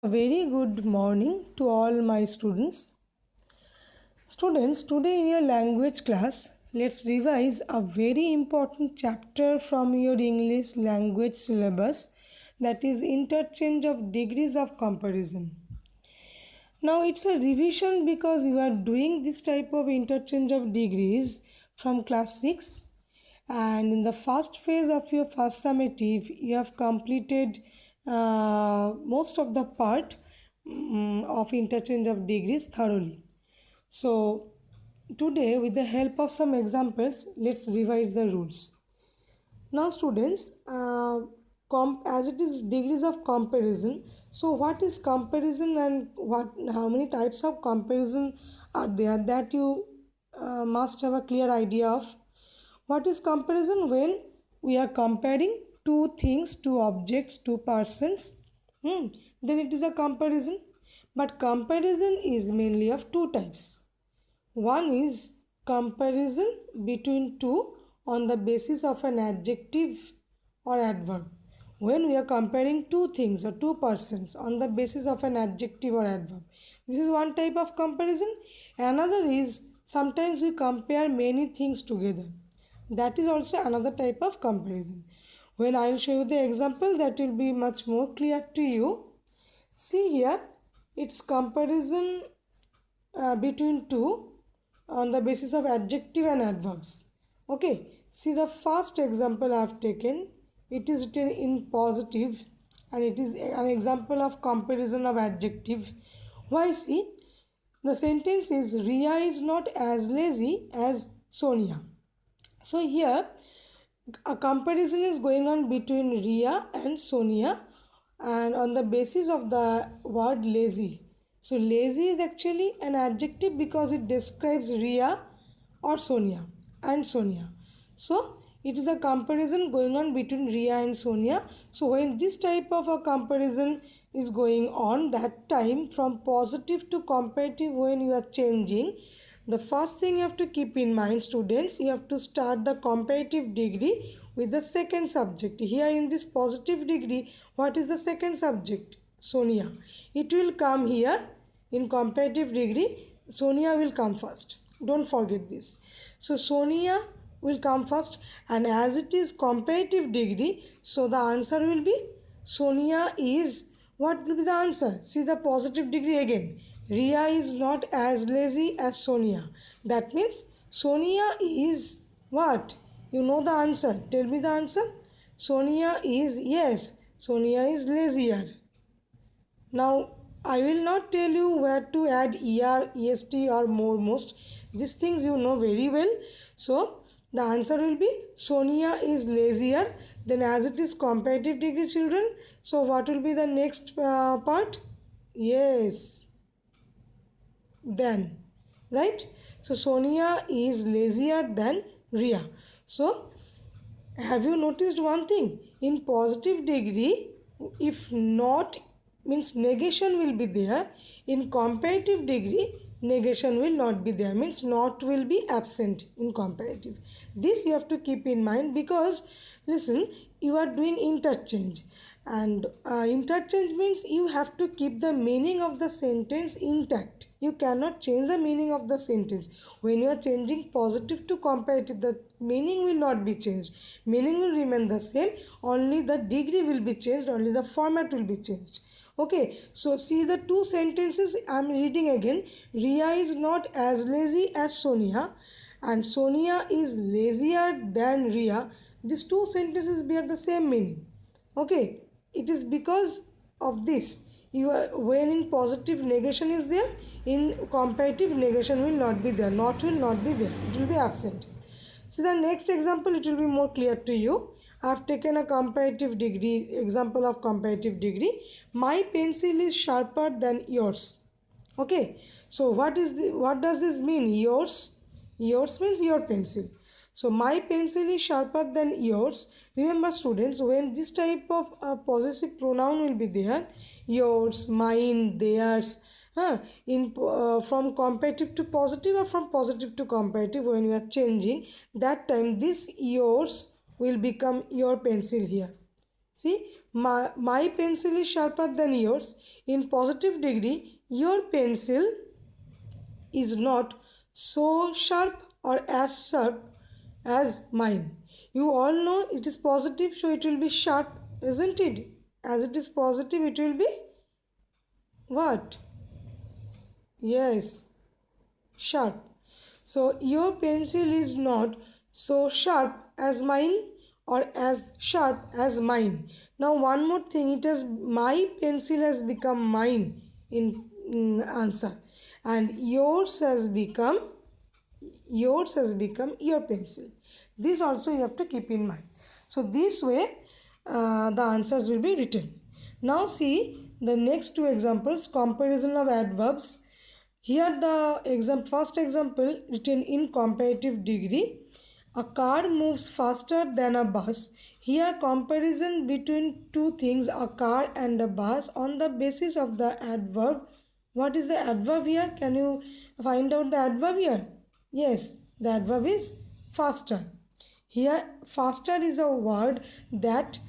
A very good morning to all my students. Students, today in your language class, let's revise a very important chapter from your English language syllabus, that is interchange of degrees of comparison. Now it's a revision because you are doing this type of interchange of degrees from class 6, and in the first phase of your first summative you have completed most of the part of interchange of degrees thoroughly. So today, with the help of some examples, let's revise the rules. Now students, as it is degrees of comparison, so what is comparison and how many types of comparison are there, that you must have a clear idea of. What is comparison? When we are comparing two things, two objects, two persons, then it is a comparison. But comparison is mainly of two types. One is comparison between two on the basis of an adjective or adverb. When we are comparing two things or two persons on the basis of an adjective or adverb, this is one type of comparison. Another is sometimes we compare many things together. That is also another type of comparison. When I will show you the example, that will be much more clear to you. See here, it's comparison between two on the basis of adjective and adverbs. Okay, see the first example I have taken. It is written in positive and it is an example of comparison of adjective. Why? See, the sentence is Ria is not as lazy as Sonia. So here a comparison is going on between Ria and Sonia, and on the basis of the word lazy. So lazy is actually an adjective because it describes Ria or Sonia and Sonia. So it is a comparison going on between Ria and Sonia. So when this type of a comparison is going on, that time from positive to comparative, when you are changing, the first thing you have to keep in mind, students, you have to start the comparative degree with the second subject. Here in this positive degree, what is the second subject? Sonia. It will come here in comparative degree. Sonia will come first. Don't forget this. So Sonia will come first, and as it is comparative degree, so the answer will be Sonia is, what will be the answer? See the positive degree again. Ria is not as lazy as Sonia. That means Sonia is what? You know the answer. Tell me the answer. Sonia is, yes, Sonia is lazier. Now, I will not tell you where to add ER, EST or more most. These things you know very well. So, the answer will be Sonia is lazier. Then as it is comparative degree, children. So, what will be the next part? Yes, than, right? So Sonia is lazier than Ria. So have you noticed one thing? In positive degree, if not means negation will be there. In comparative degree, negation will not be there, means not will be absent in comparative. This you have to keep in mind, because listen, you are doing interchange, and interchange means you have to keep the meaning of the sentence intact. You cannot change the meaning of the sentence. When you are changing positive to comparative, the meaning will not be changed. Meaning will remain the same, only the degree will be changed, only the format will be changed. Okay, so see the two sentences I am reading again. Ria is not as lazy as Sonia, and Sonia is lazier than Ria. These two sentences bear the same meaning. Okay, it is because of this. You are, when in positive negation is there, in comparative negation will not be there. Not will not be there. It will be absent. See the next example, it will be more clear to you. I have taken a comparative degree, example of comparative degree. My pencil is sharper than yours. Okay, so what does this mean? Yours means your pencil. So my pencil is sharper than yours. Remember students, when this type of possessive pronoun will be there, yours, mine, theirs, from comparative to positive or from positive to comparative, when you are changing, that time this yours will become your pencil here. See, my pencil is sharper than yours. In positive degree, your pencil is not so sharp or as sharp as mine. You all know it is positive, so it will be sharp, isn't it? As it is positive, it will be what? Yes, sharp. So your pencil is not so sharp as mine or as sharp as mine. Now one more thing, it has my pencil has become mine in answer, and yours has become your pencil. This also you have to keep in mind. So this way the answers will be written. Now see the next two examples, comparison of adverbs. Here the first example written in comparative degree. A car moves faster than a bus. Here comparison between two things, a car and a bus, on the basis of the adverb. What is the adverb here? Can you find out the adverb here? Yes, the adverb is faster. Here faster is a word that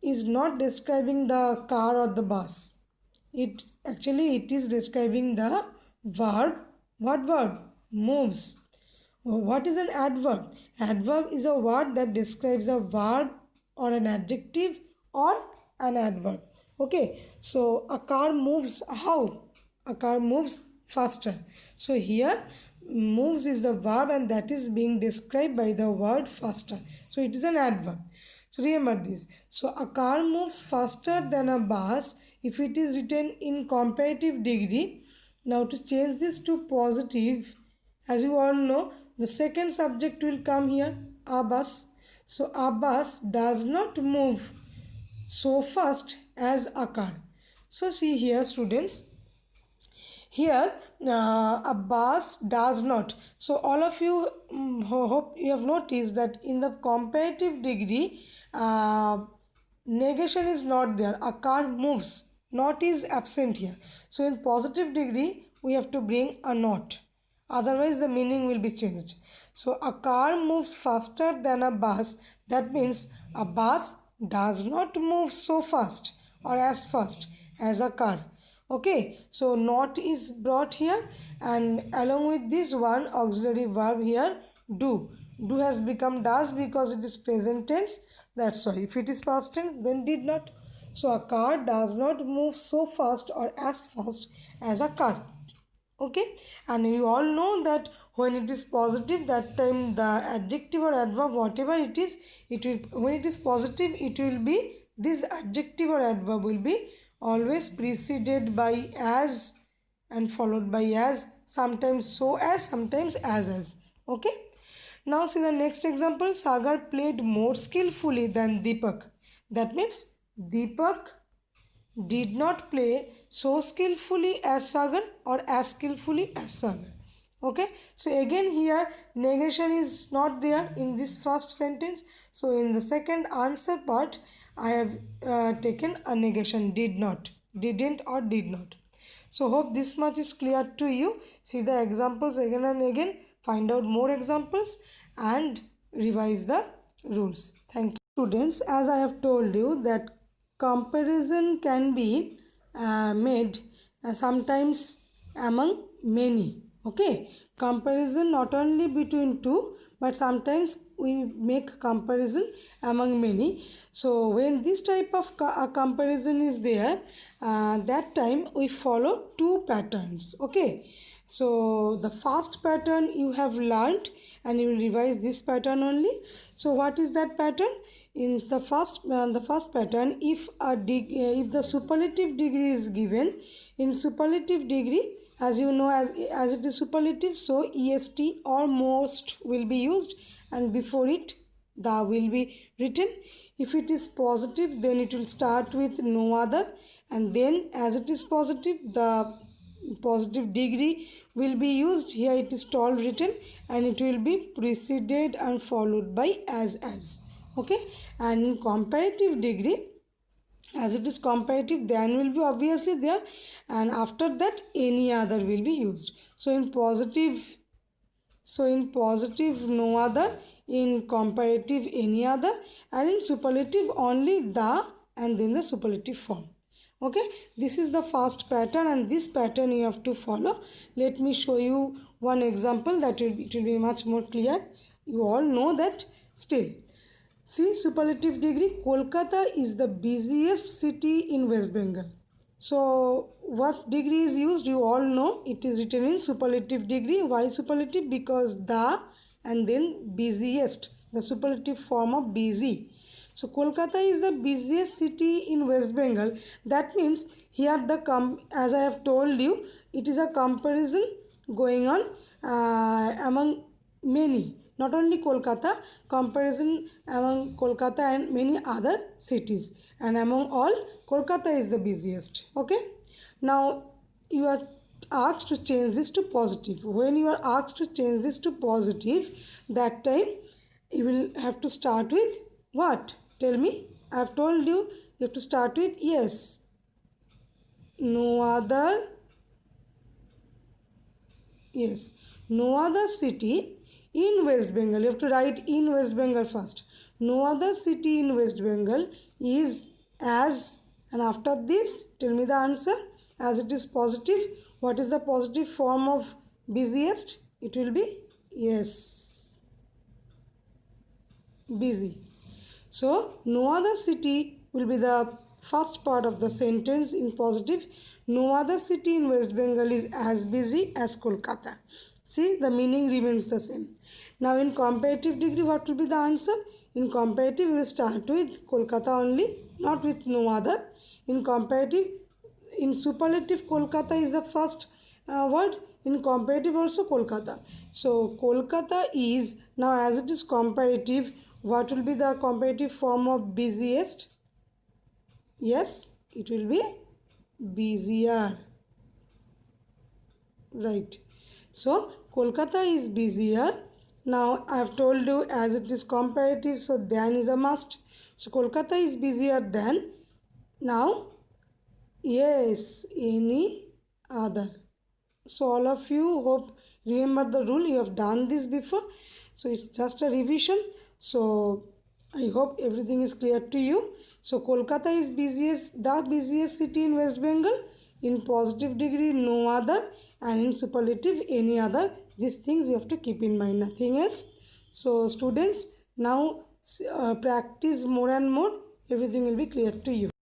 is not describing the car or the bus. It is describing the verb. What verb? Moves. What is an adverb? Adverb is a word that describes a verb or an adjective or an adverb. Okay, so a car moves how? A car moves faster. So here moves is the verb and that is being described by the word faster. So it is an adverb. So remember this. So a car moves faster than a bus if it is written in comparative degree. Now to change this to positive, as you all know, the second subject will come here, a bus. So a bus does not move so fast as a car. So see here students, here a bus does not. So all of you hope you have noticed that in the comparative degree negation is not there. A car moves. Not is absent here. So in positive degree we have to bring a not. Otherwise the meaning will be changed. So a car moves faster than a bus. That means a bus does not move so fast or as fast as a car. Okay, so not is brought here, and along with this one auxiliary verb here, do. Do has become does because it is present tense. That's why. If it is past tense, then did not. So a car does not move so fast or as fast as a car. Okay, and you all know that when it is positive, that time the adjective or adverb, whatever it is, it will, when it is positive, it will be, this adjective or adverb will be always preceded by as and followed by as, sometimes so as, sometimes as. Okay, now see the next example. Sagar played more skillfully than Deepak. That means Deepak did not play so skillfully as Sagar or as skillfully as Sagar. Okay, so again here negation is not there in this first sentence. So in the second answer part I have taken a negation, did not, didn't or did not. So hope this much is clear to you. See the examples again and again, find out more examples and revise the rules. Thank you. Students, as I have told you that comparison can be made sometimes among many. Okay, comparison not only between two, but sometimes we make comparison among many. So when this type of comparison is there, that time we follow two patterns. Okay, so the first pattern you have learned and you will revise this pattern only. So what is that pattern? In the first pattern, if the superlative degree is given, in superlative degree, as you know, as it is superlative, so est or most will be used, and before it the will be written. If it is positive, then it will start with no other, and then as it is positive, the positive degree will be used. Here it is tall written, and it will be preceded and followed by as. Okay, and in comparative degree, as it is comparative, then will be obviously there, and after that any other will be used. So in positive no other, in comparative any other, and in superlative only the and then the superlative form. Okay, this is the first pattern, and this pattern you have to follow. Let me show you one example that it will be much more clear. You all know that still. See, superlative degree. Kolkata is the busiest city in West Bengal. So what degree is used? You all know it is written in superlative degree. Why superlative? Because the and then busiest, the superlative form of busy. So Kolkata is the busiest city in West Bengal. That means here as I have told you, it is a comparison going on among many, not only Kolkata, comparison among Kolkata and many other cities, and among all Kolkata is the busiest. Okay, now you are asked to change this to positive. When you are asked to change this to positive, that time you will have to start with what? Tell me. I have told you have to start with yes. No other. Yes. No other city in West Bengal. You have to write in West Bengal first. No other city in West Bengal is as, and after this tell me the answer. As it is positive, what is the positive form of busiest? It will be yes, busy. So no other city will be the first part of the sentence in positive. No other city in West Bengal is as busy as Kolkata. See, the meaning remains the same. Now in comparative degree, what will be the answer? In comparative, we will start with Kolkata only, not with no other. In comparative, in superlative, Kolkata is the first word. In comparative also Kolkata. So Kolkata is, now as it is comparative, what will be the comparative form of busiest? Yes, it will be busier. Right. So Kolkata is busier. Now I have told you as it is comparative, so than is a must. So Kolkata is busier than. Now yes, any other. So all of you hope remember the rule. You have done this before. So it's just a revision. So I hope everything is clear to you. So Kolkata is the busiest city in West Bengal. In positive degree, no other, and in superlative, any other. These things you have to keep in mind, nothing else. So students, now practice more and more. Everything will be clear to you.